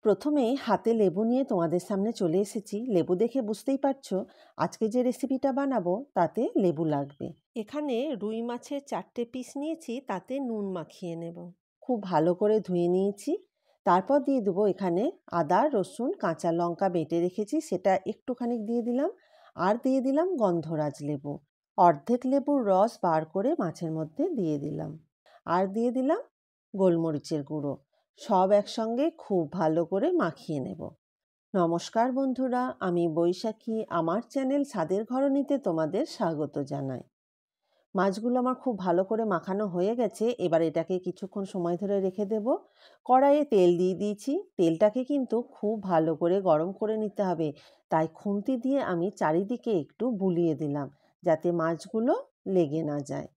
প্রথমেই হাতে লেবু নিয়ে তোমাদের সামনে চলে এসেছি। লেবু দেখে বুঝতেই পারছো আজকে যে রেসিপিটা বানাবো তাতে লেবু লাগবে। এখানে রুই মাছের 4টে পিস নিয়েছি, তাতে নুন মাখিয়ে নেব। খুব ভালো করে ধুয়ে নিয়েছি। তারপর দিয়ে দেবো এখানে আদা, রসুন, কাঁচা লঙ্কা বেটে রেখেছি, সেটা একটুখানি দিয়ে দিলাম। আর দিয়ে দিলাম গন্ধরাজ লেবু। অর্ধেক লেবুর রস বার করে মাছের মধ্যে দিয়ে দিলাম। আর দিয়ে দিলাম গোলমরিচের গুঁড়ো। সব একসঙ্গে খুব ভালো করে মাখিয়ে নেব। নমস্কার বন্ধুরা, আমি বৈশাখী। আমার চ্যানেল স্বাদের ঘরণীতে তোমাদের স্বাগত জানাই। মাছগুলো আমার খুব ভালো করে মাখানো হয়ে গেছে। এবার এটাকে কিছুক্ষণ সময় ধরে রেখে দেব। কড়াইয়ে তেল দিয়ে দিয়েছি। তেলটাকে কিন্তু খুব ভালো করে গরম করে নিতে হবে, তাই খুন্তি দিয়ে আমি চারিদিকে একটু বুলিয়ে দিলাম যাতে মাছগুলো লেগে না যায়।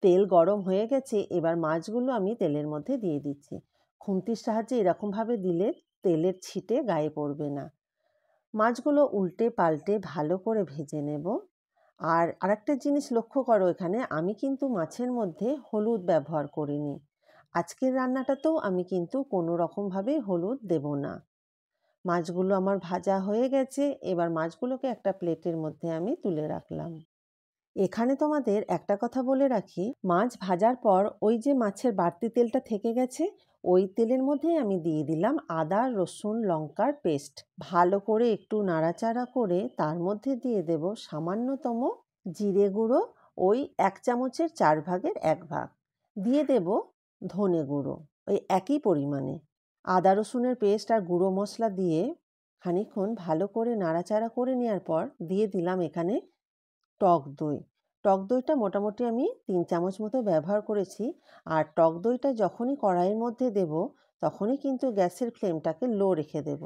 তেল গরম হয়ে গেছে, এবার মাছগুলো আমি তেলের মধ্যে দিয়ে দিচ্ছি। খুন্তির সাহায্যে এরকমভাবে দিলে তেলের ছিটে গায়ে পড়বে না। মাছগুলো উল্টে পাল্টে ভালো করে ভেজে নেব। আর আরেকটা জিনিস লক্ষ্য করো, এখানে আমি কিন্তু মাছের মধ্যে হলুদ ব্যবহার করিনি। আজকের রান্নাটাতেও আমি কিন্তু কোনো রকমভাবে হলুদ দেব না। মাছগুলো আমার ভাজা হয়ে গেছে। এবার মাছগুলোকে একটা প্লেটের মধ্যে আমি তুলে রাখলাম। এখানে তোমাদের একটা কথা বলে রাখি, মাছ ভাজার পর ওই যে মাছের বাড়তি তেলটা থেকে গেছে, ওই তেলের মধ্যেই আমি দিয়ে দিলাম আদা, রসুন, লঙ্কার পেস্ট। ভালো করে একটু নাড়াচাড়া করে তার মধ্যে দিয়ে দেব সামান্যতম জিরে গুঁড়ো, ওই 1 চামচের 4 ভাগের 1 ভাগ। দিয়ে দেব ধনে গুঁড়ো ওই একই পরিমাণে। আদা রসুনের পেস্ট আর গুঁড়ো মশলা দিয়ে খানিকক্ষণ ভালো করে নাড়াচাড়া করে নেওয়ার পর দিয়ে দিলাম এখানে টক দই। টক দইটা মোটামুটি আমি 3 চামচ মতো ব্যবহার করেছি। আর টক দইটা যখনই কড়াইয়ের মধ্যে দেব, তখনই কিন্তু গ্যাসের ফ্লেমটাকে লো রেখে দেব।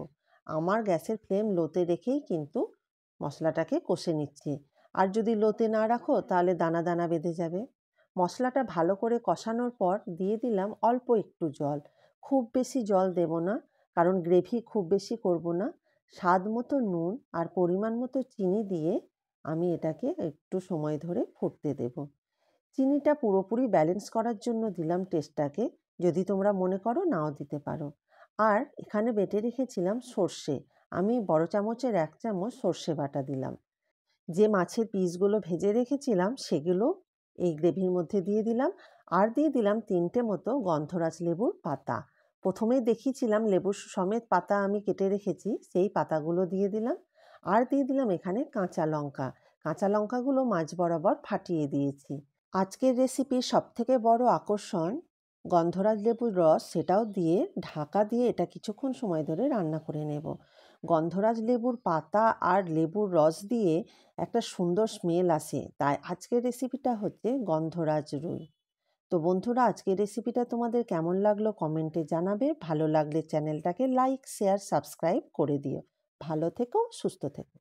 আমার গ্যাসের ফ্লেম লোতে রেখেই কিন্তু মশলাটাকে কষে নিচ্ছি। আর যদি লোতে না রাখো তাহলে দানা দানা বেঁধে যাবে। মশলাটা ভালো করে কষানোর পর দিয়ে দিলাম অল্প একটু জল। খুব বেশি জল দেব না, কারণ গ্রেভি খুব বেশি করব না। স্বাদ মতো নুন আর পরিমাণ মতো চিনি দিয়ে আমি এটাকে একটু সময় ধরে ফুটতে দেব। চিনিটা পুরোপুরি ব্যালেন্স করার জন্য দিলাম টেস্টটাকে, যদি তোমরা মনে করো নাও দিতে পারো। আর এখানে বেটে রেখেছিলাম সর্ষে, আমি বড় চামচের 1 চামচ সর্ষে বাটা দিলাম। যে মাছের পিসগুলো ভেজে রেখেছিলাম সেগুলো এই গ্রেভির মধ্যে দিয়ে দিলাম। আর দিয়ে দিলাম 3টে মতো গন্ধরাজ লেবুর পাতা। প্রথমেই দেখিয়েছিলাম লেবুর সমেত পাতা আমি কেটে রেখেছি, সেই পাতাগুলো দিয়ে দিলাম। আর দিয়ে দিলাম এখানে কাঁচা লঙ্কা। কাঁচা লঙ্কাগুলো মাঝ বরাবর ফাটিয়ে দিয়েছি। আজকের রেসিপির সবথেকে বড় আকর্ষণ গন্ধরাজ লেবুর রস, সেটাও দিয়ে ঢাকা দিয়ে এটা কিছুক্ষণ সময় ধরে রান্না করে নেব। গন্ধরাজ লেবুর পাতা আর লেবুর রস দিয়ে একটা সুন্দর স্মেল আসে, তাই আজকের রেসিপিটা হচ্ছে গন্ধরাজ রুই। তো বন্ধুরা, আজকের রেসিপিটা তোমাদের কেমন লাগলো কমেন্টে জানাবে। ভালো লাগলে চ্যানেলটাকে লাইক, শেয়ার, সাবস্ক্রাইব করে দিও। ভালো থেকো, সুস্থ থেকো।